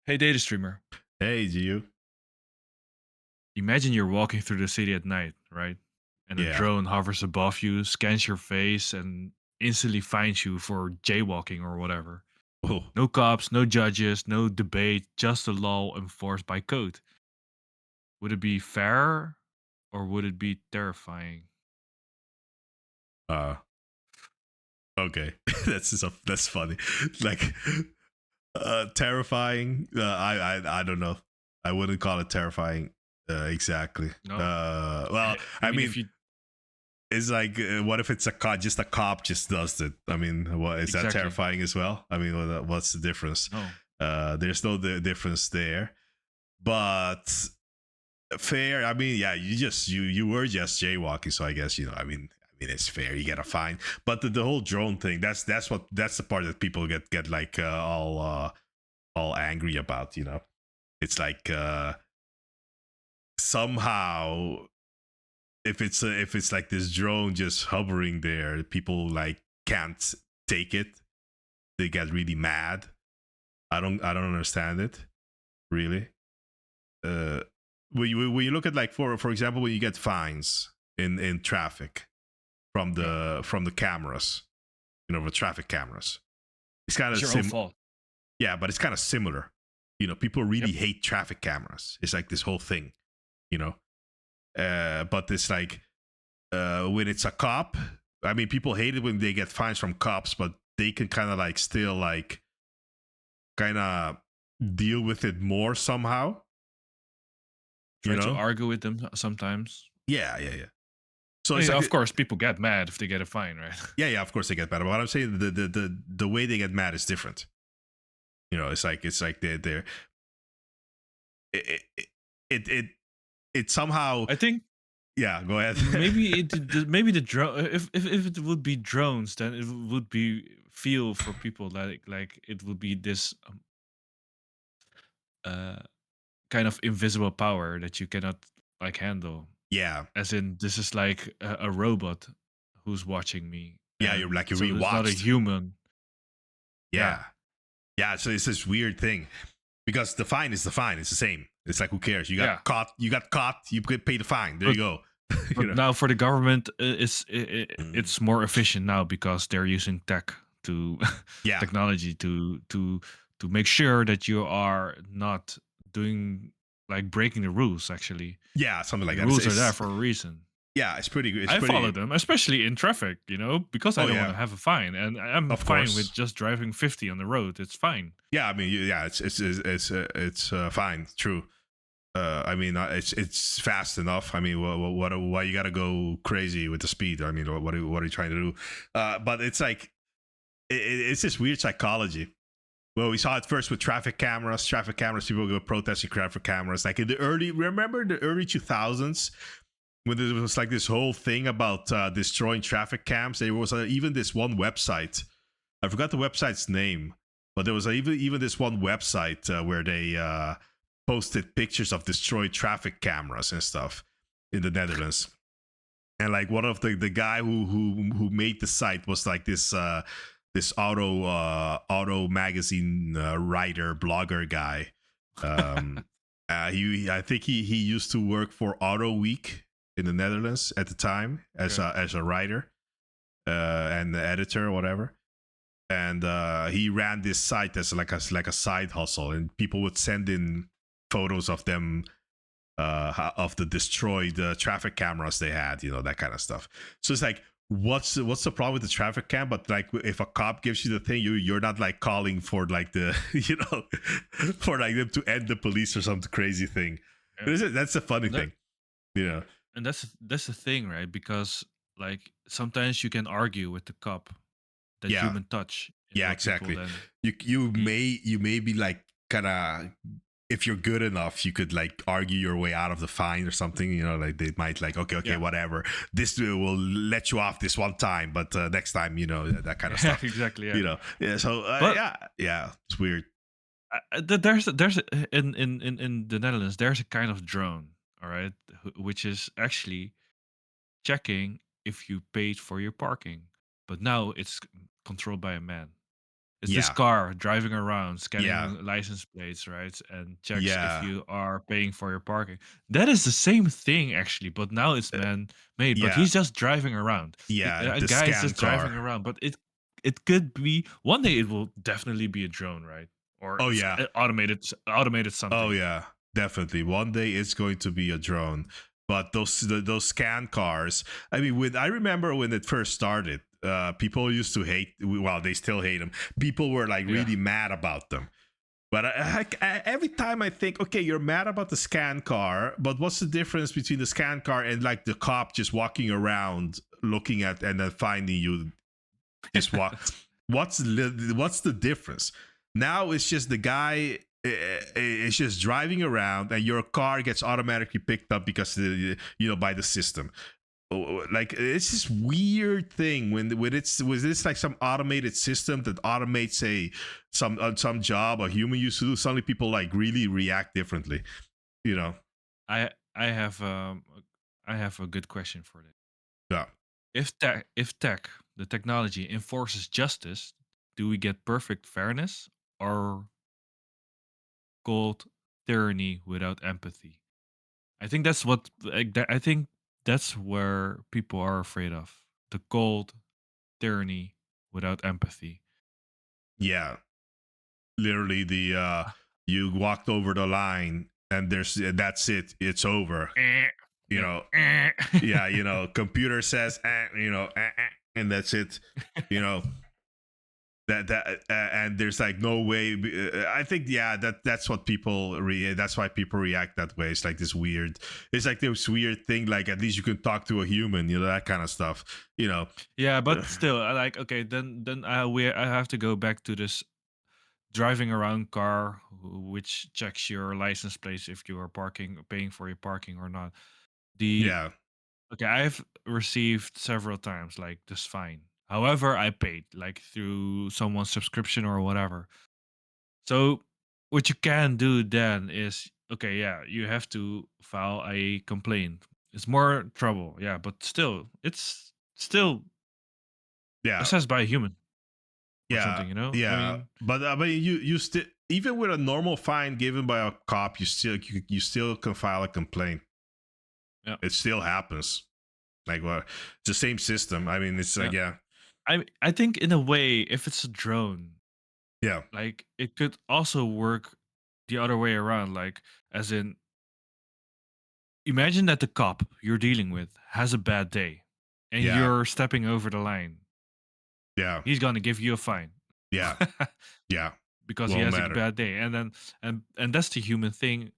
Hey, data streamer. Hey, do you? Imagine you're walking through the city at night, right? And a Yeah. drone hovers above you, scans your face, and instantly finds you for jaywalking or whatever. Oh, No cops, no judges, no debate, just a law enforced by code. Would it be fair or would it be terrifying? uh, okay. That's funny. Like, terrifying. I don't know. I wouldn't call it terrifying. Exactly. No. Well, I I mean, mean, if you it's like, what if it's a cop? Just a cop just does it. I mean, what is that exactly. terrifying as well? I mean, what's the difference? No. There's no difference there. But fair. I mean, yeah, you were just jaywalking, so I guess I mean it's fair. You get a fine, but the whole drone thing that's the part that people get like all angry about. It's like somehow if it's like this drone just hovering there, people like can't take it. They get really mad. I don't understand it really. uh, when you look at, like, for example, when you get fines in traffic from Yeah. the cameras, the traffic cameras, it's kind It's of your own fault. yeah, but it's kind of similar. People really Yep. hate traffic cameras. It's like this whole thing, you know. But it's like when it's a cop. I mean, people hate it when they get fines from cops, but they can kind of like still like kind of deal with it more somehow. You Try to know? argue with them sometimes. Yeah, yeah, yeah. So it's Yeah, like of course, people get mad if they get a fine, right? yeah, yeah, of course they get mad. But what I'm saying, the way they get mad is different. It's like they're it it it, it, it somehow. I think Yeah, go ahead. maybe the drone if it would be drones, then it would be feel for people like it would be this uh kind of invisible power that you cannot like handle, Yeah, as in this is like a robot who's watching me, yeah, you're and like you're so being it's not a watched. human. Yeah. Yeah, yeah. So it's this weird thing because the fine is the fine. It's the same. It's like, who cares? You Yeah, got caught. You got caught. You could pay the fine. There but you go. you but know. now for the government, Mm. it's more efficient now because they're using tech to Yeah, technology to make sure that you are not doing like breaking the rules. Actually, yeah, something like like that. It's, rules are there it's for a reason. yeah, it's pretty good. It's I follow pretty. them, especially in traffic, because I Oh don't want to yeah, have a fine, and I'm of fine with course. just driving 50 on the road. It's fine. Yeah, I mean, yeah, it's fine. True. I mean, it's fast enough. I mean, why you gotta go crazy with the speed? I mean, what are you trying to do? But it's like it's this weird psychology. Well, we saw it first with traffic cameras. Traffic cameras, people go protesting traffic cameras. Like in the early 2000s, when there was like this whole thing about destroying traffic cams. There was even this one website. I forgot the website's name, but there was even this one website where they posted pictures of destroyed traffic cameras and stuff in the Netherlands. And like one of the guy who made the site was like this auto magazine writer blogger guy. Um, he I think he used to work for Auto Week in the Netherlands at the time as Okay. a writer and the editor or whatever. And he ran this site as like a side hustle, and people would send in photos of them of the destroyed traffic cameras they had, that kind of stuff. So it's like, what's the problem with the traffic cam? But like, if a cop gives you the thing, you're not like calling for like the for like them to end the police or some crazy thing. Yeah. That's a funny And that thing, you know. and that's the thing, right? Because like sometimes you can argue with the cop that Yeah, human touch is yeah, what people exactly. then You y- may be like kind of, if you're good enough, you could like argue your way out of the fine or something. Like they might like, okay, yeah. whatever. This will let you off this one time, but next time, that kind of Yeah, stuff. exactly, yeah. Yeah. So But yeah, it's weird. in the Netherlands there's a kind of drone, all right, which is actually checking if you paid for your parking, but now it's controlled by a man. It's this Yeah. car driving around, Yeah. scanning license plates, right? And checks if Yeah. you are paying for your parking. That is the same thing actually, but now it's Uh, man made. But yeah. he's just driving around. Yeah. A The guy is scan just driving car. around. But it could be one day. It will definitely be a drone, right? Or Oh it's yeah. automated Oh something. yeah. Definitely. One day it's going to be a drone. But those scan cars. I mean, when I remember when it first started, people used to hate. Well, they still hate them. People were like Yeah. really mad about them. But every time I think, okay, you're mad about the scan car, but what's the difference between the scan car and like the cop just walking around looking at and then finding you just walk? What's the difference? Now it's just the guy is just driving around and your car gets automatically picked up because by the system. Like it's this weird thing when it's was this like some automated system that automates some job a human used to do. Suddenly people like really react differently, you know. I have I have a good question for this. Yeah. If tech, the technology enforces justice, do we get perfect fairness or cold tyranny without empathy? I think that's what I think that's where people are afraid of. The cold tyranny without empathy. Yeah, literally the you walked over the line and that's it's over, Eh, you yeah. know. Eh. Yeah, computer says and that's it, you know. And there's like no way. I think yeah, that's what people that's why people react that way. It's like this weird. It's like this weird thing. Like at least you can talk to a human, that kind of stuff. You know. Yeah, but still, I like okay. Then I have to go back to this driving around car, which checks your license plates if you are paying for your parking or not. The Yeah. Okay, I've received several times like this fine. However, I paid like through someone's subscription or whatever. So what you can do then is okay, yeah, you have to file a complaint. It's more trouble, yeah, but still, it's still Yeah. assessed by a human or Yeah. something, you know? I Yeah. mean, But you still, even with a normal fine given by a cop, you still can file a complaint. yeah, It still happens. Like what? It's the same system. I mean, it's yeah. like yeah. I think in a way, if it's a drone, Yeah. like it could also work the other way around, like as in imagine that the cop you're dealing with has a bad day and Yeah. you're stepping over the line. Yeah. He's going to give you a fine Yeah. Yeah. because he Won't has a matter. bad day. And then and that's the human thing,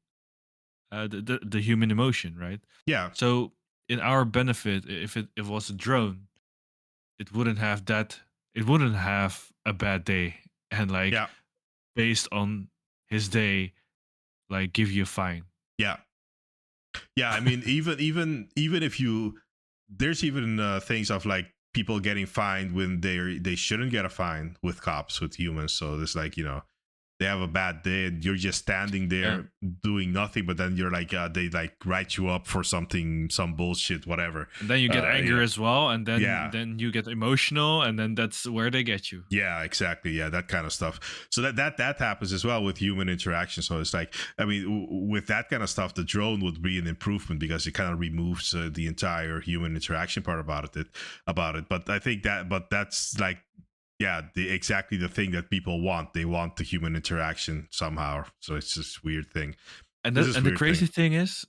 the human emotion, right? Yeah. So in our benefit, if it was a drone, it wouldn't have that it wouldn't have a bad day and like Yeah. based on his day like give you a fine. Yeah. Yeah. I mean, even if you, there's even things of like people getting fined when they shouldn't get a fine with cops with humans. So there's like they have a bad day and you're just standing Yeah. there doing nothing, but then you're like they like write you up for something, some bullshit, whatever. And then you get Yeah. angry as well, and Yeah. then you get emotional, and then that's where they get you. Yeah, exactly. Yeah, that kind of stuff. So that happens as well with human interaction. So it's like, I mean, with that kind of stuff, the drone would be an improvement because it kind of removes the entire human interaction part about it. But I think but that's like, yeah, exactly the thing that people want. They want the human interaction somehow. So it's this weird thing. And This is the weird thing. crazy thing is,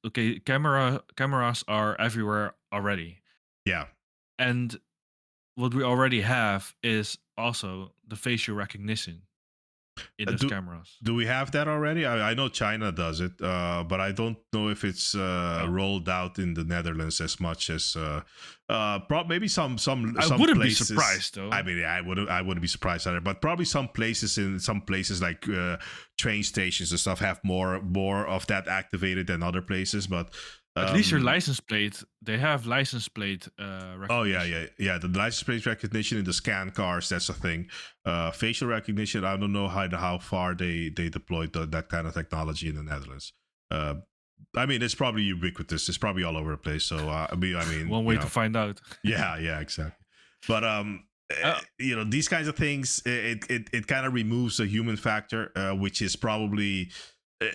okay, cameras are everywhere already, Yeah. and what we already have is also the facial recognition in those Do cameras. do we have that already? I know China does it, but I don't know if it's Oh, rolled out in the Netherlands as much as maybe I some wouldn't be places. surprised though. I mean, yeah, I wouldn't be surprised either. But probably some places like train stations and stuff have more of that activated than other places. But At least your um, license plate, they have license plate oh recognition. yeah. The license plate recognition in the scan cars, that's a thing. Facial recognition, I don't know how far they deployed that kind of technology in the Netherlands. Uh, I mean, it's probably ubiquitous. It's probably all over the place. So I mean, One way to find out. yeah, exactly. But These kinds of things, it kind of removes the human factor, which is probably, uh,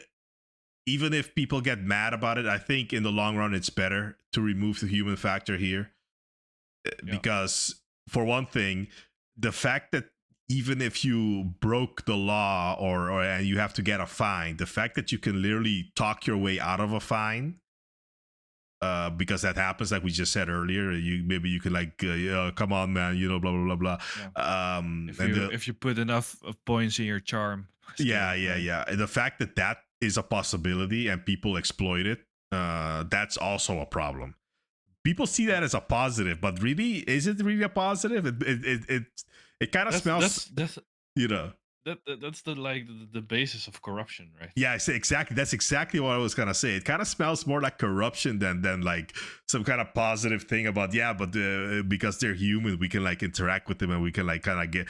even if people get mad about it, I think in the long run it's better to remove the human factor here. Yeah. Because for one thing, the fact that even if you broke the law, or and you have to get a fine, the fact that you can literally talk your way out of a fine, because that happens, like we just said earlier. You can like, yeah, come on, man, blah blah blah blah. Yeah. If And you if you put enough of points in your charm yeah, scale, yeah, right? yeah. And the fact that that is a possibility and people exploit it, that's also a problem. People see that as a positive, but really, is it really a positive? It kind of That's smells, that's that's you know. that's the like the basis of corruption, right? Yeah, I say exactly. That's exactly what I was gonna say. It kind of smells more like corruption than like some kind of positive thing about, yeah, but because they're human, we can like interact with them and we can like kind of get,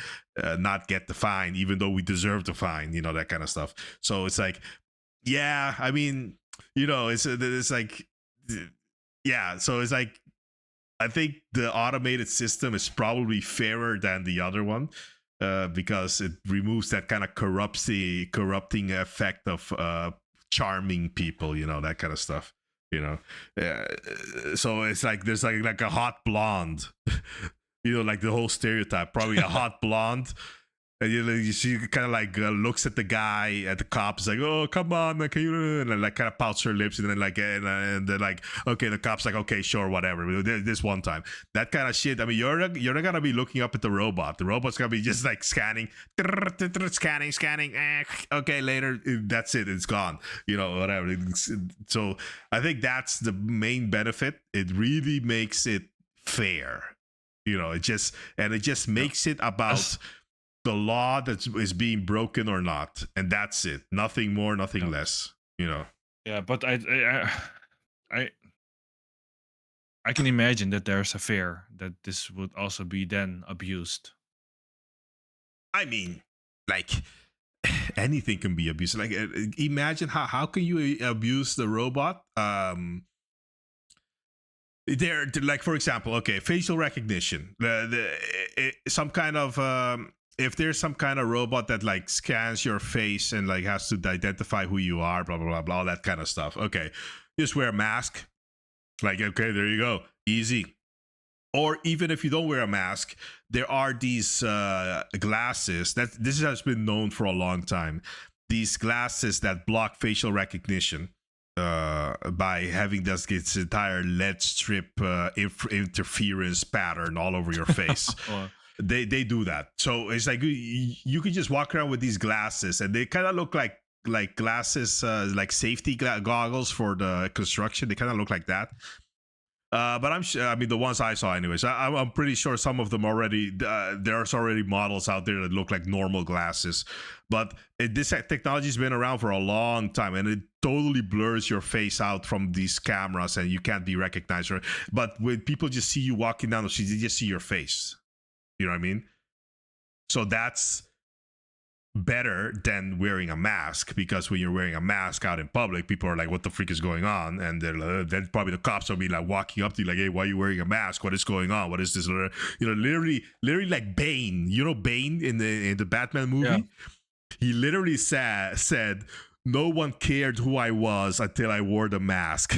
not get the fine, even though we deserve the fine, that kind of stuff. So it's like, yeah, I mean, it's like, yeah. So it's like, I think the automated system is probably fairer than the other one, because it removes that kind of corrupting effect of charming people, that kind of stuff. Uh, so it's like there's like a hot blonde, like the whole stereotype, probably a hot blonde. And she kind of like looks at the guy, at the cops, like, "Oh, come on, man, can you?" And then like kind of pouts her lips, and then like, and then like, okay, the cop's like, "Okay, sure, whatever." This one time, that kind of shit. I mean, you're not gonna be looking up at the robot. The robot's gonna be just like scanning, scanning. Okay, later, that's it. It's gone. Whatever. So I think that's the main benefit. It really makes it fair. It just Yeah. makes it about As the law that is being broken or not, and that's it. Nothing more, nothing yeah, less. yeah, but I I can imagine that there's a fear that this would also be then abused. I mean, like, anything can be abused. Like, imagine how can you abuse the robot? There, like, for example, okay, facial recognition, some kind of, if there's some kind of robot that like scans your face and like has to identify who you are, blah blah blah blah, all that kind of stuff. Okay, just wear a mask. Like, okay, there you go, easy. Or even if you don't wear a mask, there are these glasses that this has been known for a long time. These glasses that block facial recognition, by having this its entire LED strip interference pattern all over your face. Or They do that, so it's like you could just walk around with these glasses, and they kind of look like glasses, like safety goggles for the construction. They kind of look like that. But I mean, the ones I saw, anyways. I'm pretty sure some of them already. There's already models out there that look like normal glasses, but this technology's been around for a long time, and it totally blurs your face out from these cameras, and you can't be recognized. But when people just see you walking down the street, they just see your face. You know what I mean? So that's better than wearing a mask, because when you're wearing a mask out in public, people are like, "What the freak is going on?" And then probably the cops will be like walking up to you like, "Hey, why are you wearing a mask? What is going on? What is this?" Literally like Bane. Bane in the Batman yeah, movie. He literally said, "No one cared who I was until I wore the mask."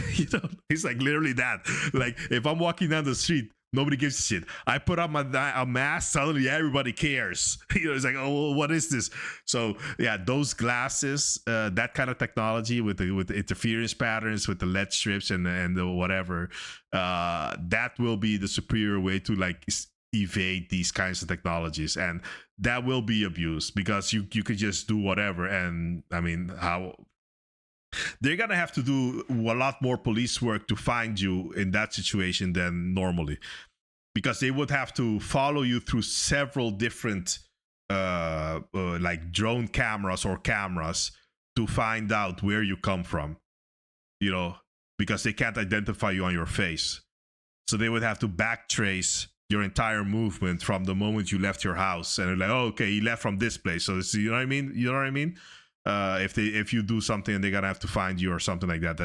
He's like literally that. Like, if I'm walking down the street, nobody gives a shit. I put on a mask, suddenly everybody cares. It's like, "Oh, well, what is this?" So yeah, those glasses, that kind of technology with the interference patterns, with the LED strips and the whatever, that will be the superior way to like evade these kinds of technologies, and that will be abused, because you could just do whatever. And I mean, how they're gonna have to do a lot more police work to find you in that situation than normally, because they would have to follow you through several different like drone cameras or cameras to find out where you come from, because they can't identify you on your face. So they would have to backtrace your entire movement from the moment you left your house, and they're like, "Oh, okay, he left from this place." So you know what I mean? if you do something and they're gonna have to find you or something like that,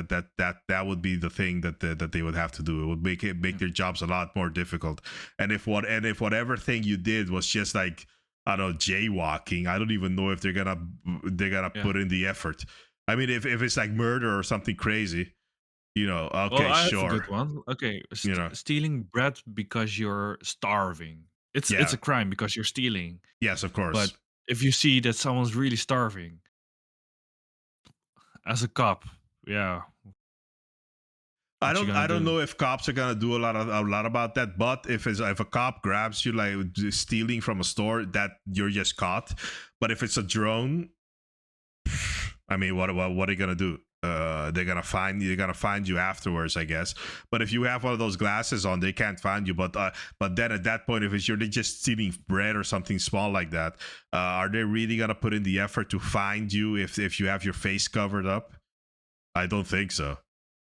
that would be the thing that they would have to do. It would make their jobs a lot more difficult. And if whatever thing you did was just like, I don't know, jaywalking, I don't even know if they're gonna Yeah. put in the effort. I mean, if it's like murder or something crazy, Well, okay, I have a sure, good one. Okay, you know, stealing bread because you're starving. It's yeah, a crime because you're stealing. yes, of But course. if you see that someone's really starving, as a cop, yeah, I what you don't gonna I don't do? know if cops are gonna do a lot about that, but if a cop grabs you like stealing from a store, that you're just caught. But if it's a drone, I mean, what are you gonna do? They're gonna find you afterwards, I guess. But if you have one of those glasses on, they can't find you. But then at that point, if you're just stealing bread or something small like that, are they really gonna put in the effort to find you if you have your face covered up? I don't think so,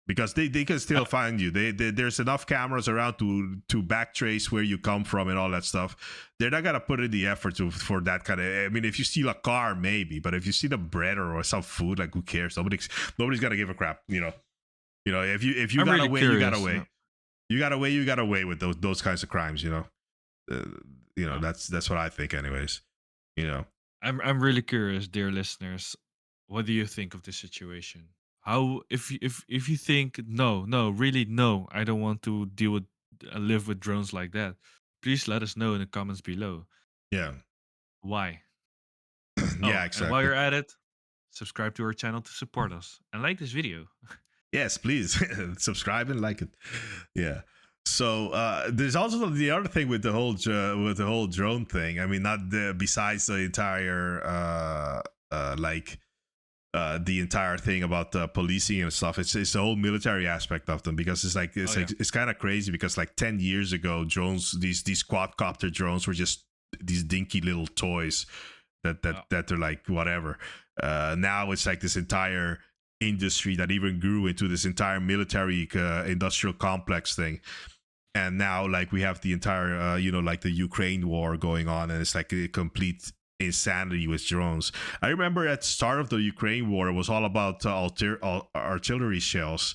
because they can Uh, still find you. There's enough cameras around to backtrace where you come from and all that stuff. They're not gonna put in the effort for that kind of. I mean, if you steal a car, maybe, but if you steal a bread or some food, like who cares? Nobody's gonna give a crap. If you I'm got really away, you got curious. away. You got away with those kinds of crimes. Uh, Yeah. that's what I think, anyways. You know. I'm really curious, dear listeners. What do you think of this situation? How if you think no, really no, I don't want to deal with live with drones like that. Please let us know in the comments below. Yeah. Why? Yeah. Oh, and while Exactly. you're at it, subscribe to our channel to support us and like this video. Yes, please subscribe and like it. Yeah. So there's also the other thing with the whole drone thing. I mean, not besides the entire the entire thing about policing and stuff. It's the whole military aspect of them, because it's like Oh yeah. it's kind of crazy, because like 10 years ago, drones, these quadcopter drones were just these dinky little toys Yeah. that they're like whatever. Now it's like this entire industry that even grew into this entire military industrial complex thing. And now like we have the entire like the Ukraine war going on, and it's like a complete insanity with drones. I remember at the start of the Ukraine war, it was all about artillery shells.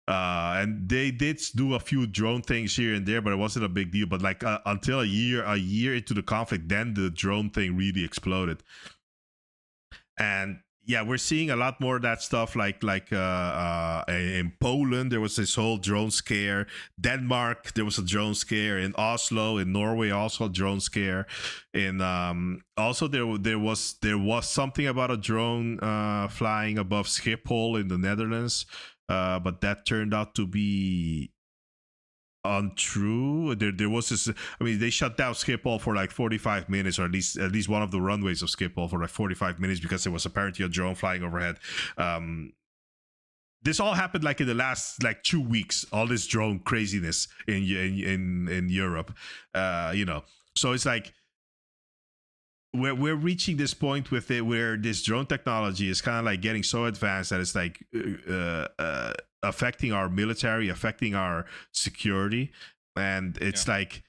And they did do a few drone things here and there, but it wasn't a big deal. But like until a year into the conflict, then the drone thing really exploded. And yeah, we're seeing a lot more of that stuff, in Poland there was this whole drone scare. Denmark, there was a drone scare. In Oslo, in Norway, also a drone scare. In also there was something about a drone flying above Schiphol in the Netherlands, but that turned out to be untrue. There was this. I mean, they shut down Schiphol for like 45 minutes, or at least one of the runways of Schiphol for like 45 minutes, because there was apparently a drone flying overhead. Um, this all happened like in the last like 2 weeks. All this drone craziness in Europe. So it's like we're reaching this point with it where this drone technology is kind of like getting so advanced that it's like affecting our military, affecting our security. And Yeah. it's like,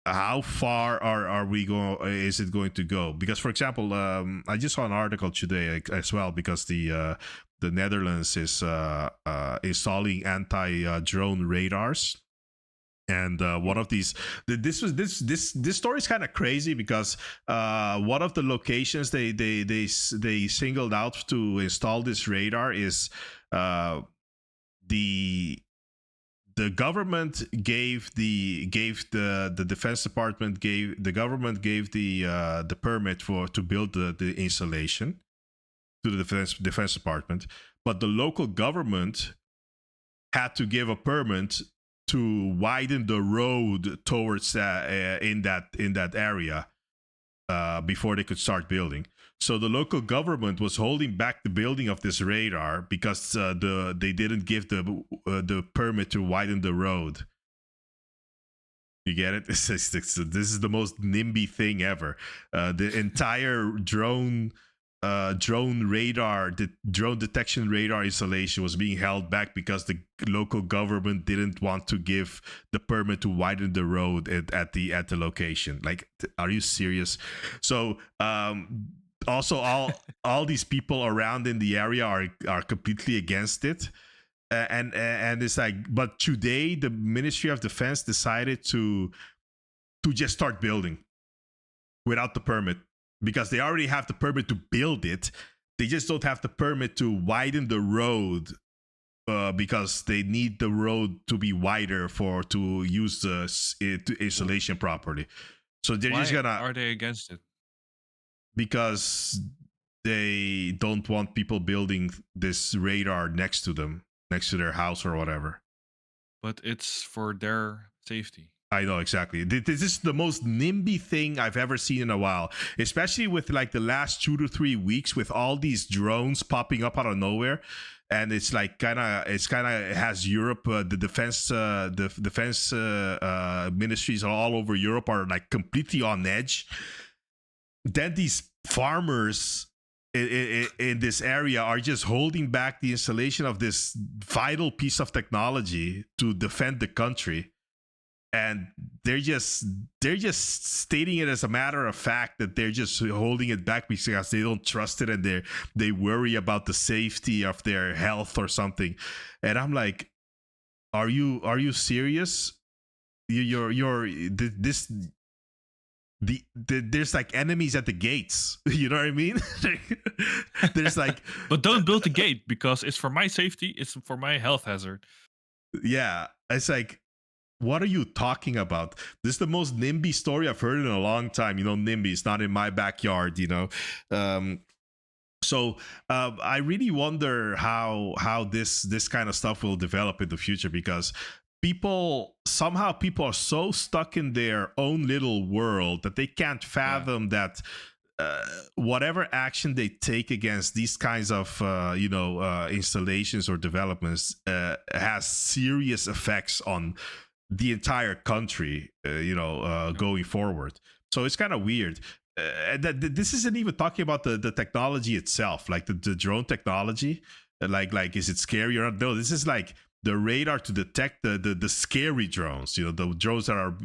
how far are we going, is it going to go? Because for example, I just saw an article today as well, because the Netherlands is installing anti drone radars. And one of these, this story is kind of crazy, because one of the locations they singled out to install this radar is the the government gave the defense department gave the government gave the permit to build the installation to the defense department, but the local government had to give a permit to widen the road towards in that area before they could start building. So the local government was holding back the building of this radar because they didn't give the permit to widen the road. You get it? This is the most NIMBY thing ever. The entire drone radar, the drone detection radar installation was being held back because the local government didn't want to give the permit to widen the road at the location. Like, are you serious? So also all these people around in the area are completely against it. And it's like, but today the Ministry of Defense decided to just start building without the permit, because they already have the permit to build it. They just don't have the permit to widen the road, because they need the road to be wider for to use the installation properly. So they're just Why gonna, are they against it? because they don't want people building this radar next to them, next to their house or whatever. But it's for their safety. I know exactly. This is the most NIMBY thing I've ever seen in a while, especially with like the last 2 to 3 weeks with all these drones popping up out of nowhere. And it's like kind of it has Europe, the defense ministries all over Europe are like completely on edge. Then these farmers in this area are just holding back the installation of this vital piece of technology to defend the country. And they're just stating it as a matter of fact that they're just holding it back because they don't trust it, and they worry about the safety of their health or something. And I'm like, are you serious? There's like enemies at the gates. You know what I mean? There's like, But don't build the gate because it's for my safety. It's for my health hazard. yeah, it's like, what are you talking about? This is the most NIMBY story I've heard in a long time. You know, NIMBY is not in my backyard, you know. So I really wonder how this kind of stuff will develop in the future, because people are so stuck in their own little world that they can't fathom that whatever action they take against these kinds of installations or developments has serious effects on the entire country, going forward. So it's kind of weird. This isn't even talking about the technology itself, like the drone technology. Like, is it scary or not? No, this is like the radar to detect the scary drones. You know, the drones that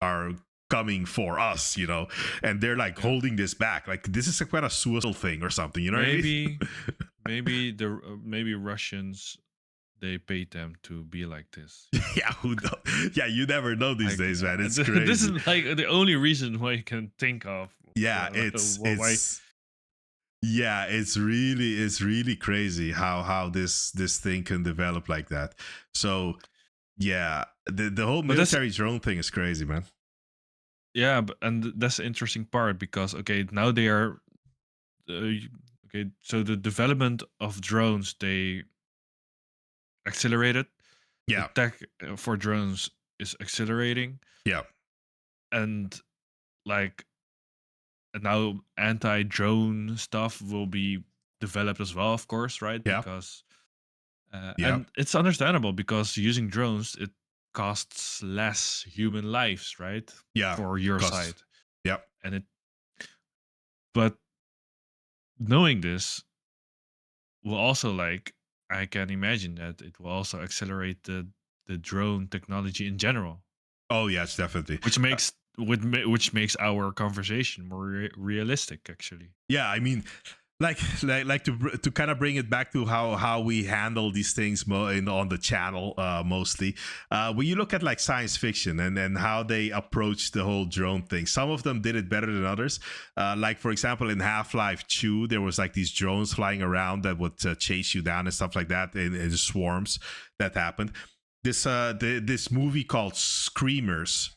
are coming for us. You know, and they're like holding this back. Like, this is a kind of suicidal thing or something. You know, maybe maybe Russians, they paid them to be like this. Yeah, who knows? Yeah, you never know these days, man. It's crazy. This is like the only reason why you can think of. Yeah, it's really crazy how this thing can develop like that. So yeah, the whole military drone thing is crazy, man. Yeah, and that's the interesting part, because now they are so the development of drones, they accelerated. Yeah, the tech for drones is accelerating. Yeah, and like now anti-drone stuff will be developed as well, of course, right? Yeah. Because and it's understandable, because using drones, it costs less human lives, right? Yeah, For your side. Yeah. But knowing this will also, like, I can imagine that it will also accelerate the drone technology in general. Oh yes, definitely. Which makes our conversation more realistic, actually. Yeah, I mean, like to kind of bring it back to how we handle these things on the channel, mostly when you look at like science fiction and how they approach the whole drone thing. Some of them did it better than others. Like, for example, in Half-Life 2, there was like these drones flying around that would chase you down and stuff like that in swarms. That happened. This movie called Screamers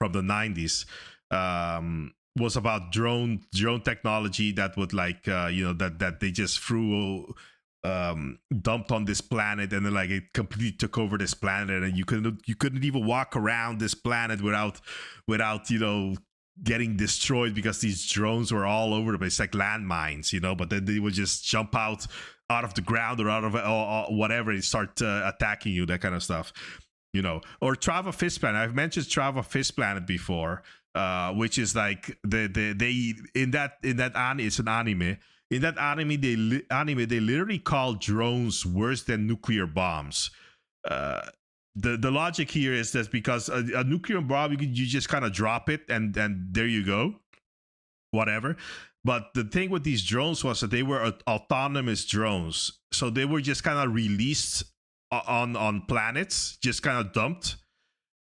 from the 90s was about drone technology that would that they just dumped on this planet, and then like it completely took over this planet, and you couldn't even walk around this planet without getting destroyed, because these drones were all over the place, like landmines, but then they would just jump out of the ground or out of whatever and start attacking you, that kind of stuff. Or Trava Fist Planet. I've mentioned Trava Fist Planet before, which is like they in that it's an anime. In that anime, they literally call drones worse than nuclear bombs. The logic here is that because a nuclear bomb, you just kind of drop it and there you go. whatever. But the thing with these drones was that they were autonomous drones, so they were just kind of released on planets, just kind of dumped,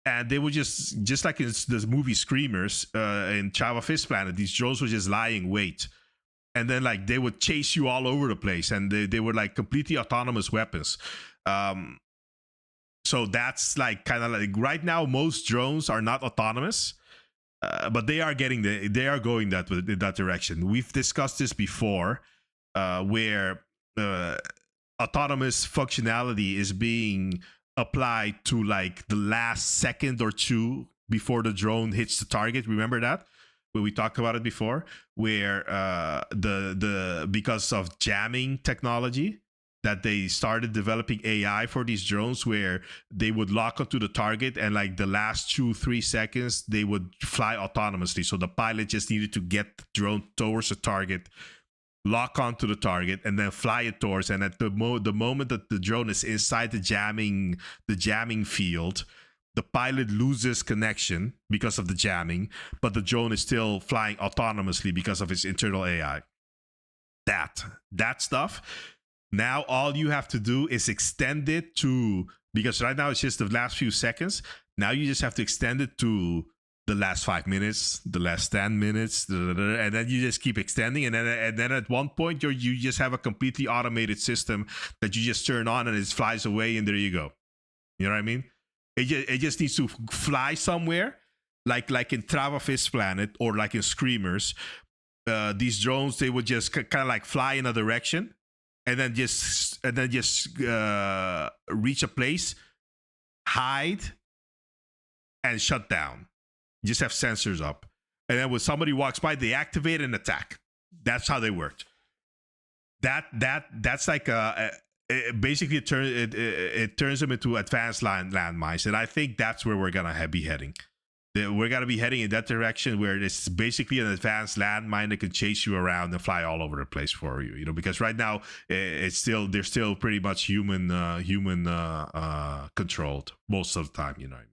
and they were just like in this movie Screamers, in Java Fist Planet. These drones were just lying wait, and then like they would chase you all over the place, and they were like completely autonomous weapons. Um, so that's like kind of like right now most drones are not autonomous, but they are going in that direction. We've discussed this before, where uh, autonomous functionality is being applied to like the last second or two before the drone hits the target. Remember that? Where we talked about it before, where the because of jamming technology, that they started developing AI for these drones where they would lock onto the target, and like the last 2-3 seconds they would fly autonomously. So the pilot just needed to get the drone towards the target, lock onto the target, and then fly it towards. And at the moment that the drone is inside the jamming field, the pilot loses connection because of the jamming, but the drone is still flying autonomously because of its internal AI. That stuff. Now all you have to do is extend it to, because right now it's just the last few seconds. Now you just have to extend it to the last 5 minutes, the last 10 minutes, and then you just keep extending. And then at one point you just have a completely automated system that you just turn on and it flies away, and there you go. You know what I mean? It just needs to fly somewhere, like in Trava Fist Planet or like in Screamers. These drones, they would just kind of like fly in a direction, and then just reach a place, hide, and shut down. You just have sensors up, and then when somebody walks by, they activate and attack. That's how they worked. That's like basically it turns them into advanced landmines, and I think that's where we're gonna be heading. We're gonna be heading in that direction, where it's basically an advanced landmine that can chase you around and fly all over the place for you. You know, because right now they're still pretty much human controlled most of the time. You know what I mean?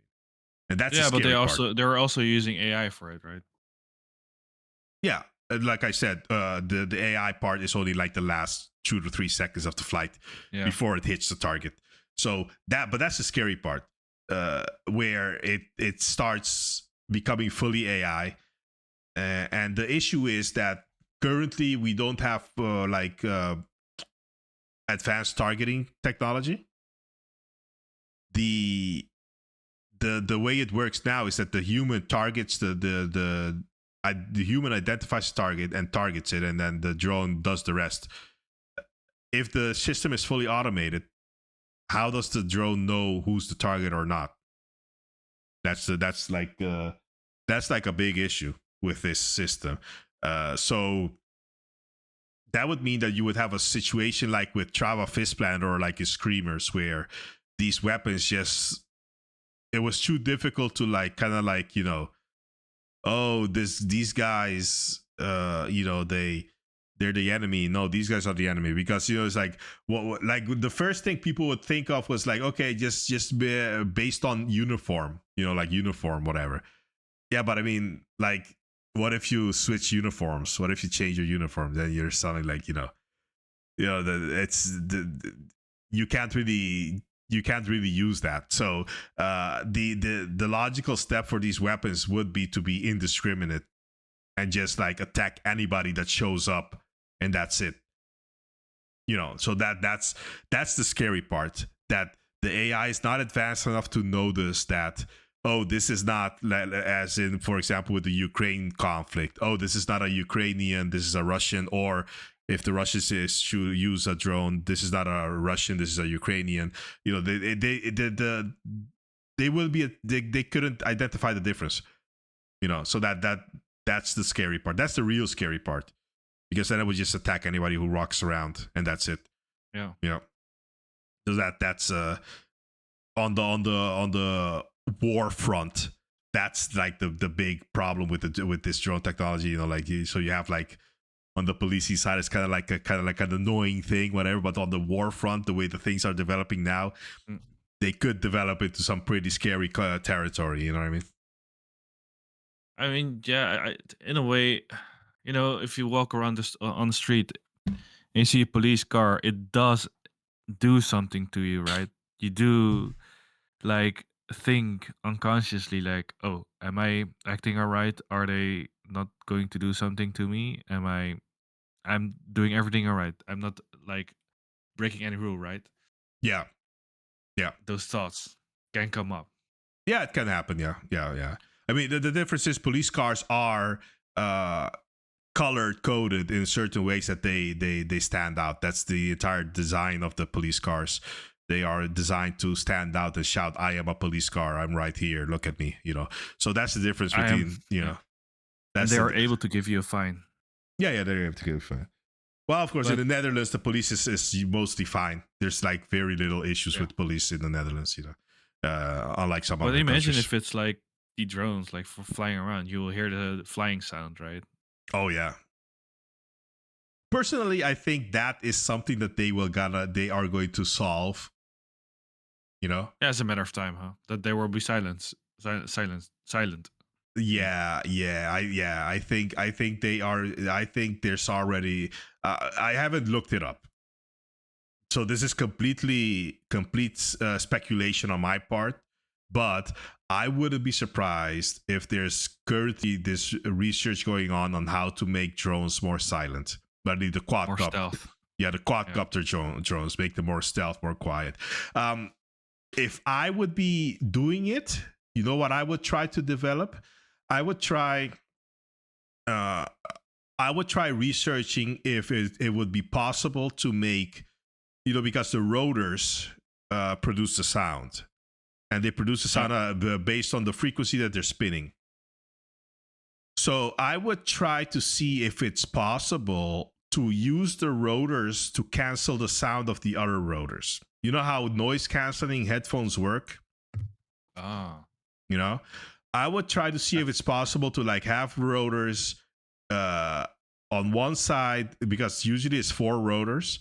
And that's Yeah, the but scary part. they're also using AI for it, right? Yeah, like I said, the AI part is only like the last 2 to 3 seconds of the flight before it hits the target. So that's the scary part, where it starts becoming fully AI, and the issue is that currently we don't have advanced targeting technology. The way it works now is that the human targets the human identifies the target and targets it, and then the drone does the rest. If the system is fully automated, how does the drone know who's the target or not? That's like a big issue with this system. So that would mean that you would have a situation like with Trava Fist Planet or like in Screamers, where these weapons just, it was too difficult to like kind of like, you know, oh, these guys, you know, they're the enemy. No, these guys are the enemy, because, you know, it's like what like the first thing people would think of was like, okay, just be based on uniform, you know, like uniform, whatever. Yeah, but I mean, like, what if you switch uniforms? What if you change your uniform? Then you're sounding like, you know, you can't really use that. So the logical step for these weapons would be to be indiscriminate and just like attack anybody that shows up, and that's it. You know, so that's the scary part, that the AI is not advanced enough to notice that, oh, this is not, as in, for example, with the Ukraine conflict, oh, this is not a Ukrainian, this is a Russian. Or if the Russians is to use a drone, this is not a Russian, this is a Ukrainian. You know, they couldn't identify the difference. You know, so that's the scary part. That's the real scary part, because then it would just attack anybody who walks around, and that's it. Yeah. You know, so that's on the war front. That's like the big problem with this drone technology. You know, like so you have like, on the policing side, it's kind of like an annoying thing, whatever. But on the war front, the way the things are developing now, they could develop into some pretty scary territory. You know what I mean? I mean, yeah, in a way, if you walk around on the street and you see a police car, it does do something to you, right? You do like think unconsciously, like, oh, am I acting all right? Are they not going to do something to me? I'm doing everything all right. I'm not like breaking any rule, right? Yeah, yeah, Those thoughts can come up. yeah. It can happen. Yeah, yeah, yeah. I mean, the difference is police cars are uh, color coded in certain ways that they stand out. That's the entire design of the police cars. They are designed to stand out and shout, "I am a police car. I'm right here. Look at me." So that's the difference I am, between yeah, and That's they the are able to give you a fine. yeah, yeah. They're able to get fine. Well, of course, in But the Netherlands, the police is mostly fine. There's like very little issues yeah, with police in the Netherlands. Unlike some but other imagine countries. if it's like the drones, like for flying around, you will hear the flying sound, right? Oh yeah. Personally, I think that is something that they are going to solve. You know, Yeah, it's a matter of time, huh? That there will be silent. I think they are. I think there's already. I haven't looked it up, so this is complete speculation on my part. But I wouldn't be surprised if there's currently this research going on how to make drones more silent. But the More quadcopter, stealth. yeah, the Yeah. quadcopter drones make them more stealth, more quiet. Um, if I would be doing it, you know what I would try to develop? I would try. Uh, I would try researching if it would be possible to make, because the rotors produce the sound, and they produce the Yeah. sound based on the frequency that they're spinning. So I would try to see if it's possible to use the rotors to cancel the sound of the other rotors. You know how noise canceling headphones work? Ah. You know, I would try to see if it's possible to like have rotors uh, on one side, because usually it's four rotors.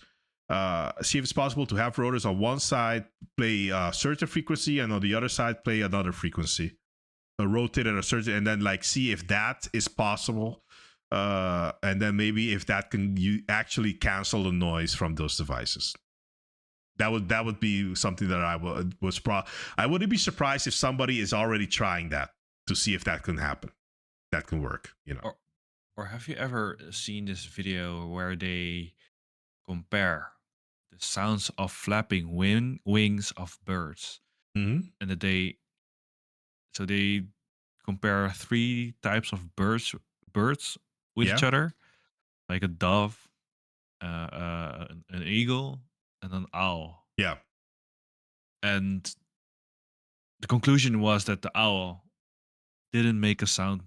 See if it's possible to have rotors on one side play a certain frequency, and on the other side play another frequency, rotate at a certain, and then like see if that is possible. And then maybe if that can you actually cancel the noise from those devices. That would be something that I wouldn't be surprised if somebody is already trying that to see if that can happen. That can work. Or or have you ever seen this video where they compare the sounds of flapping wings of birds, Hmm. and that they compare three types of birds with each Yeah. other, like a dove, an eagle, and an owl. Yeah. And the conclusion was that the owl didn't make a sound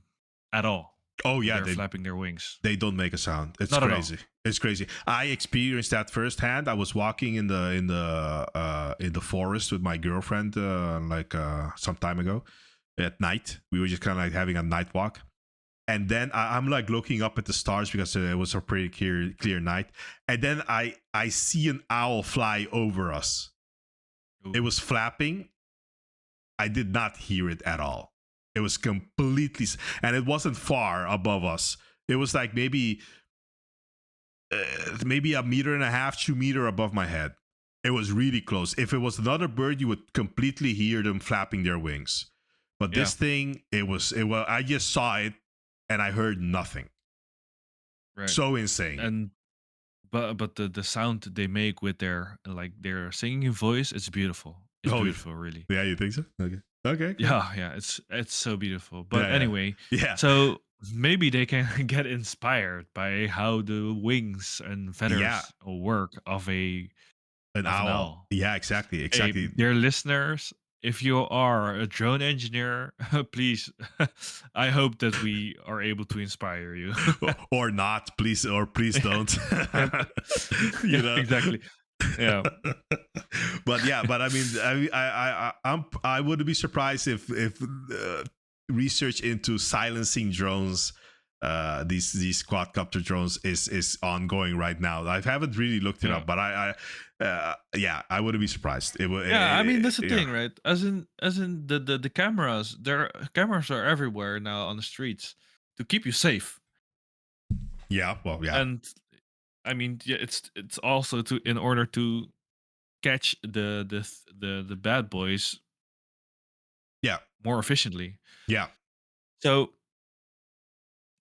at all Oh when yeah. they're They flapping their wings. they don't make a sound. It's Not at all. crazy. It's crazy. I experienced that firsthand. I was walking in the forest with my girlfriend some time ago at night. We were just kind of like having a night walk. And then I'm like looking up at the stars because it was a pretty clear night. And then I see an owl fly over us. It Ooh. was flapping. I did not hear it at all. It was completely, and it wasn't far above us. It was like maybe a meter and a half, 2 meter above my head. It was really close. If it was another bird, you would completely hear them flapping their wings. But Yeah, this thing, it was. I just saw it, and I heard nothing. right. So insane. And but the sound they make with their singing voice, it's beautiful. It's Oh beautiful, really. yeah, you think so? Okay. Okay. Cool. Yeah, yeah, it's so beautiful. But Yeah, anyway, yeah, so maybe they can get inspired by how the wings and yeah, yeah. feathers work An of an owl. owl. Yeah, exactly, Hey, exactly. dear listeners, if you are a drone engineer, please, I hope that we are able to inspire you. Or not, please, or please don't. And you yeah, know. exactly. Yeah, But yeah, but I mean, I wouldn't be surprised if research into silencing drones, these quadcopter drones is ongoing right now. I haven't really looked it yeah. up, but yeah, I wouldn't be surprised. It would, Yeah, I mean that's the yeah. thing, right? As in the cameras, cameras are everywhere now on the streets to keep you safe. Yeah, well, yeah, And I mean, yeah, it's also to in order to catch the bad boys yeah, more efficiently. yeah. So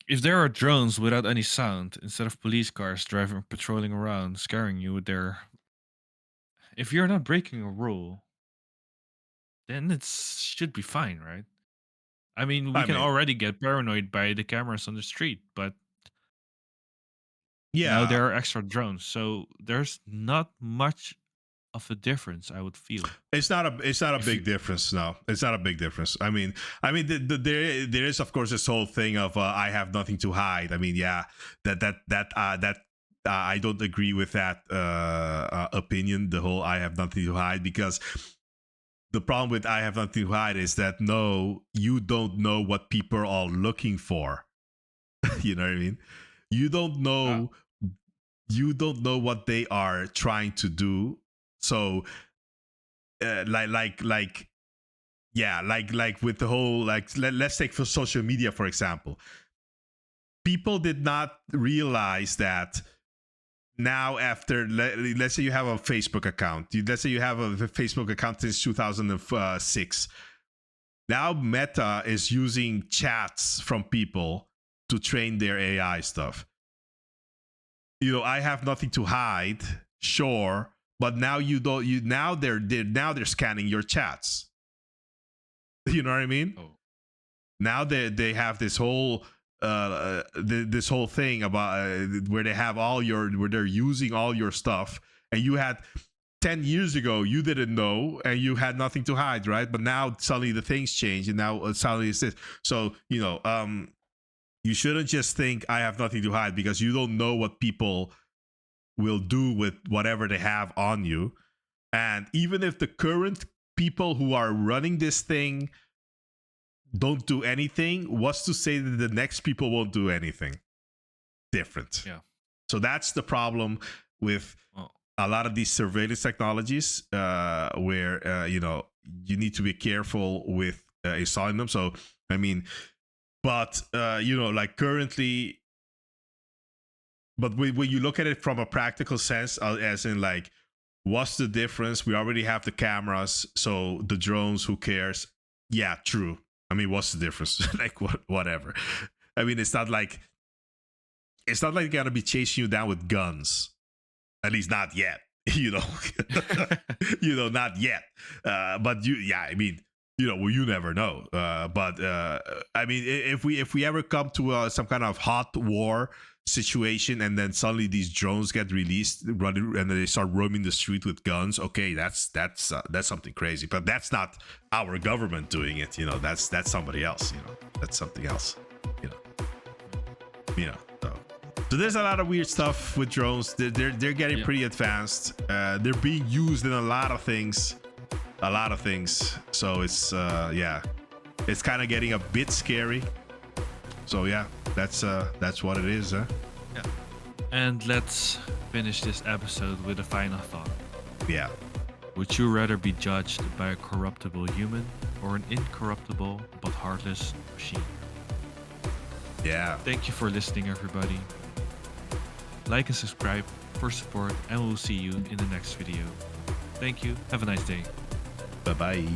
if there are drones without any sound instead of police cars driving patrolling around scaring you with their, if you're not breaking a rule, then it should be fine, right? I mean, we I can mean, already get paranoid by the cameras on the street, but now yeah. there are extra drones, so there's not much of a difference, I would feel. It's not a If you big difference. No, it's not a big difference. I mean, there is of course this whole thing of I have nothing to hide. I mean, yeah, that I don't agree with that opinion. The whole I have nothing to hide, because the problem with I have nothing to hide is that no, you don't know what people are looking for. You know what I mean? You don't uh, know. You don't know what they are trying to do. So, like yeah, like with the whole, like let's take for social media for example. People did not realize that now, after let's say you have a Facebook account, let's say you have a Facebook account since 2006. Now Meta is using chats from people to train their AI stuff. I have nothing to hide, sure, but now you don't. You now they're scanning your chats. You know what I mean? oh, Now they have this whole this whole thing about where they have where they're using all your stuff, and you had 10 years ago you didn't know and you had nothing to hide, right? But now suddenly the things change, and now suddenly it's this. So you shouldn't just think I have nothing to hide, because you don't know what people will do with whatever they have on you. And even if the current people who are running this thing don't do anything, what's to say that the next people won't do anything different? yeah. So that's the problem with Well, a lot of these surveillance technologies, where you need to be careful with installing them. So I mean, but like currently, but when you look at it from a practical sense, as in like, what's the difference? We already have the cameras, so the drones, who cares? Yeah, true. I mean, what's the difference? Like, whatever. I mean, it's not like they're gonna be chasing you down with guns. At least not yet. Not yet. But I mean, well, you never know. But I mean, if we ever come to some kind of hot war situation, and then suddenly these drones get released, running, and then they start roaming the street with guns, okay, that's something crazy. But that's not our government doing it. That's somebody else. That's something else. You know. So there's a lot of weird stuff with drones. They're getting yeah. pretty advanced. They're being used in a lot of things. So it's it's kind of getting a bit scary. So yeah, that's what it is, huh? Yeah. And let's finish this episode with a final thought. Yeah. Would you rather be judged by a corruptible human or an incorruptible but heartless machine? Yeah. Thank you for listening, everybody. Like and subscribe for support, and we'll see you in the next video. Thank you. Have a nice day. Bye-bye.